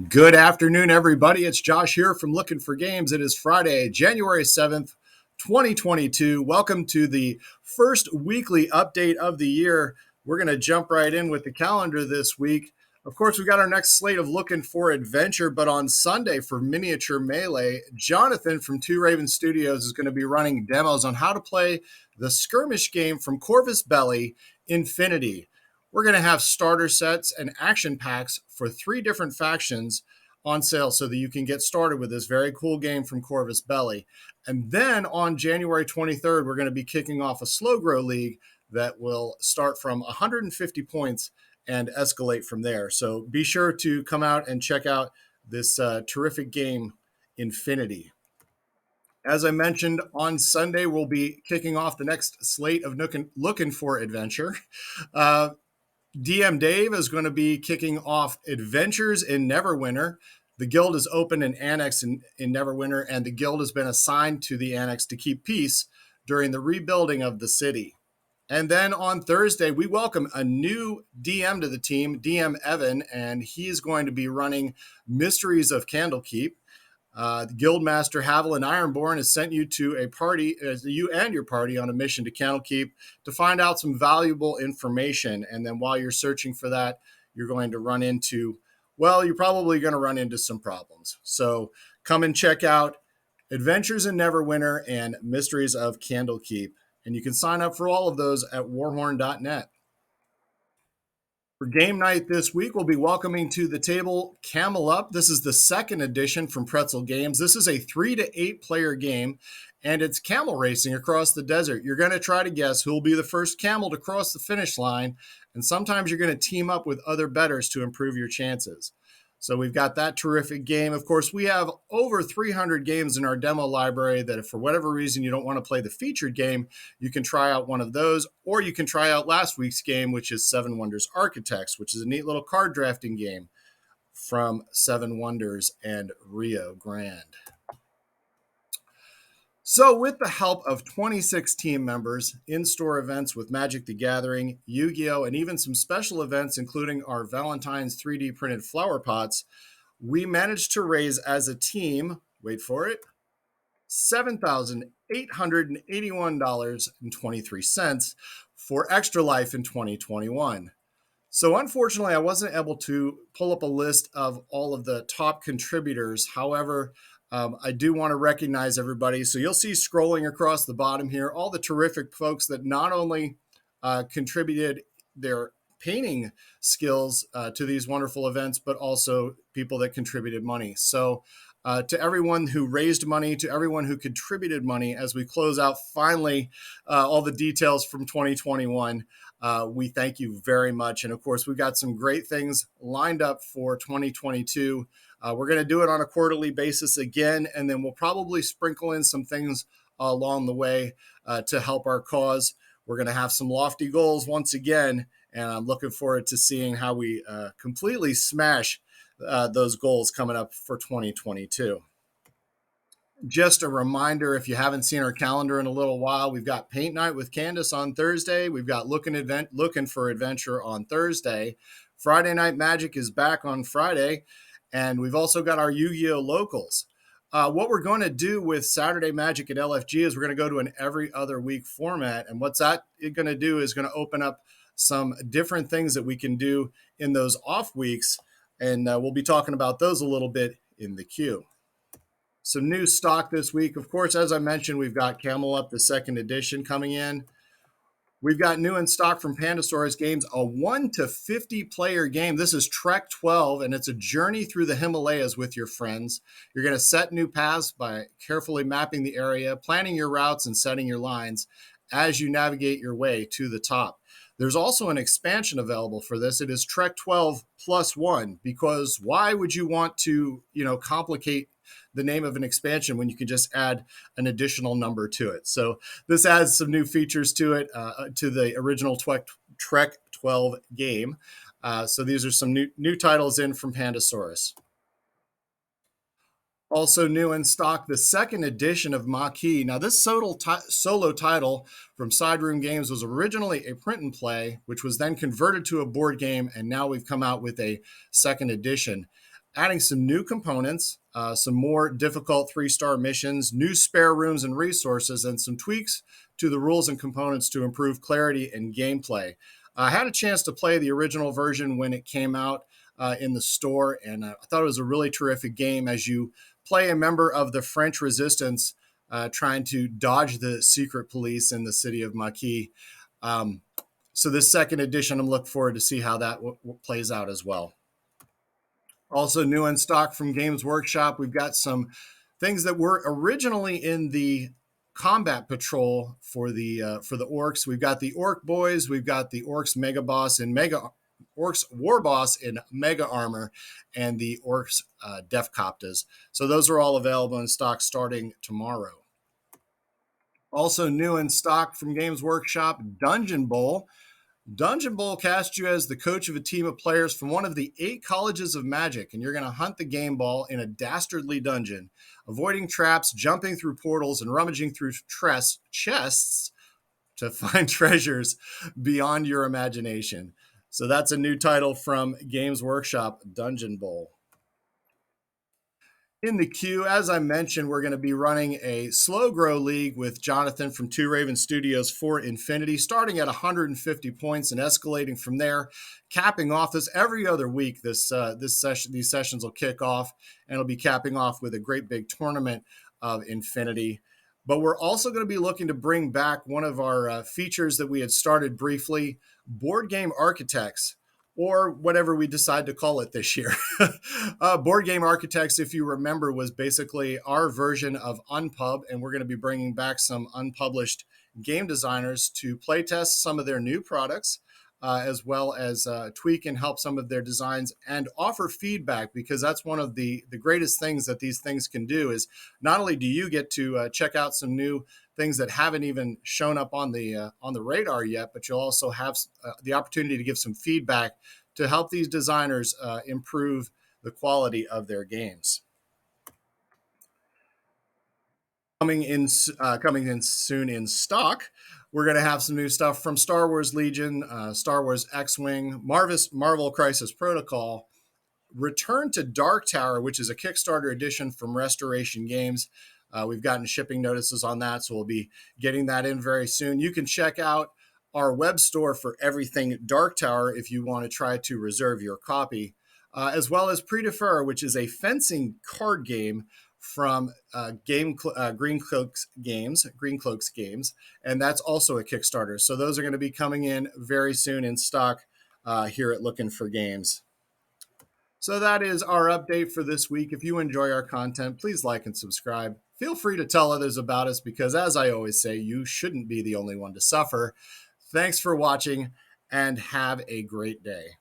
Good afternoon, everybody. It's Josh here from Lookin for Games. It is Friday, January 7th, 2022. Welcome to the first weekly update of the year. We're going to jump right in with the calendar this week. Of course, we've got our next slate of Lookin for Adventure, but on Sunday for Miniature Melee, Jonathan from Two Raven Studios is going to be running demos on how to play the skirmish game from Corvus Belli, Infinity. We're going to have starter sets and action packs for 3 different factions on sale so that you can get started with this very cool game from Corvus Belli. And then on January 23rd, we're going to be kicking off a slow grow league that will start from 150 points and escalate from there. So be sure to come out and check out this terrific game, Infinity. As I mentioned, on Sunday, we'll be kicking off the next slate of Lookin for Adventure. DM Dave is going to be kicking off Adventures in Neverwinter. The guild is open and annexed in Neverwinter, and the guild has been assigned to the annex to keep peace during the rebuilding of the city. And then on Thursday, we welcome a new DM to the team, DM Evan, and he's going to be running Mysteries of Candlekeep. The Guildmaster Haviland Ironborn has sent you to a party, you and your party, on a mission to Candlekeep to find out some valuable information. And then while you're searching for that, you're going to run into, you're probably going to run into some problems. So come and check out Adventures in Neverwinter and Mysteries of Candlekeep. And you can sign up for all of those at warhorn.net. For game night this week, we'll be welcoming to the table Camel Up. This is the second edition from Pretzel Games. This is a 3 to 8 player game, and it's camel racing across the desert. You're going to try to guess who will be the first camel to cross the finish line, and sometimes you're going to team up with other bettors to improve your chances. So we've got that terrific game. Of course, we have over 300 games in our demo library that if for whatever reason you don't want to play the featured game, you can try out one of those, or you can try out last week's game, which is Seven Wonders Architects, which is a neat little card drafting game from Seven Wonders and Rio Grande. So with the help of 26 team members, in-store events with Magic the Gathering, Yu-Gi-Oh!, and even some special events, including our Valentine's 3D printed flower pots, we managed to raise as a team, wait for it, $7,881.23 for Extra Life in 2021. So unfortunately, I wasn't able to pull up a list of all of the top contributors. However, I do want to recognize everybody. So you'll see scrolling across the bottom here, all the terrific folks that not only contributed their painting skills to these wonderful events, but also people that contributed money. So to everyone who raised money, to everyone who contributed money, as we close out finally all the details from 2021, we thank you very much. And of course, we've got some great things lined up for 2022. We're going to do it on a quarterly basis again, and then we'll probably sprinkle in some things along the way to help our cause. We're going to have some lofty goals once again, and I'm looking forward to seeing how we completely smash those goals coming up for 2022. Just a reminder, if you haven't seen our calendar in a little while, we've got Paint Night with Candace on Thursday. We've got Lookin for Adventure on Thursday. Friday Night Magic is back on Friday. And we've also got our Yu-Gi-Oh! Locals. What we're going to do with Saturday Magic at LFG is we're going to go to an every other week format. And what's that going to do is going to open up some different things that we can do in those off weeks. And we'll be talking about those a little bit in the queue. Some new stock this week. Of course, as I mentioned, we've got Camel Up, the second edition, coming in. We've got new in stock from Pandasaurus Games, a 1 to 50 player game. This is Trek 12, and it's a journey through the Himalayas with your friends. You're going to set new paths by carefully mapping the area, planning your routes, and setting your lines as you navigate your way to the top. There's also an expansion available for this. It is Trek 12 plus 1, because why would you want to, complicate the name of an expansion when you can just add an additional number to it? So this adds some new features to it, to the original Trek 12 game. So these are some new titles in from Pandasaurus. Also new in stock, the second edition of Maquis. Now, this solo title from Side Room Games was originally a print and play, which was then converted to a board game, and now we've come out with a second edition. adding some new components, some more difficult 3-star missions, new spare rooms and resources, and some tweaks to the rules and components to improve clarity and gameplay. I had a chance to play the original version when it came out in the store, and I thought it was a really terrific game as you play a member of the French resistance trying to dodge the secret police in the city of Maquis. So this second edition, I'm looking forward to see how that plays out as well. Also new in stock from Games Workshop, we've got some things that were originally in the combat patrol for the orcs. We've got the orc boys, we've got the orcs mega boss and orcs war boss in mega armor, and the orcs def coptas. So those are all available in stock starting tomorrow. Also new in stock from Games Workshop, Dungeon Bowl. Dungeon Bowl casts you as the coach of a team of players from one of the 8 colleges of magic, and you're going to hunt the game ball in a dastardly dungeon, avoiding traps, jumping through portals, and rummaging through chests to find treasures beyond your imagination. So that's a new title from Games Workshop, Dungeon Bowl. In the queue, as I mentioned, we're going to be running a slow grow league with Jonathan from Two Raven Studios for Infinity, starting at 150 points and escalating from there, capping off this every other week. These sessions will kick off, and it'll be capping off with a great big tournament of Infinity. But we're also going to be looking to bring back one of our features that we had started briefly, Board Game Architects, or whatever we decide to call it this year. Board Game Architects, if you remember, was basically our version of Unpub, and we're going to be bringing back some unpublished game designers to playtest some of their new products, as well as tweak and help some of their designs and offer feedback, because that's one of the greatest things that these things can do is not only do you get to check out some new things that haven't even shown up on the radar yet, but you'll also have the opportunity to give some feedback to help these designers improve the quality of their games. Coming in soon in stock, we're going to have some new stuff from Star Wars Legion, Star Wars X-Wing, Marvel Crisis Protocol, Return to Dark Tower, which is a Kickstarter edition from Restoration Games. We've gotten shipping notices on that, so we'll be getting that in very soon. You can check out our web store for everything Dark Tower if you want to try to reserve your copy, as well as Pre-Defer, which is a fencing card game from Green Cloaks Games, and that's also a Kickstarter. So those are going to be coming in very soon in stock here at Lookin for Games. So that is our update for this week. If you enjoy our content, please like and subscribe. Feel free to tell others about us because, as I always say, you shouldn't be the only one to suffer. Thanks for watching and have a great day.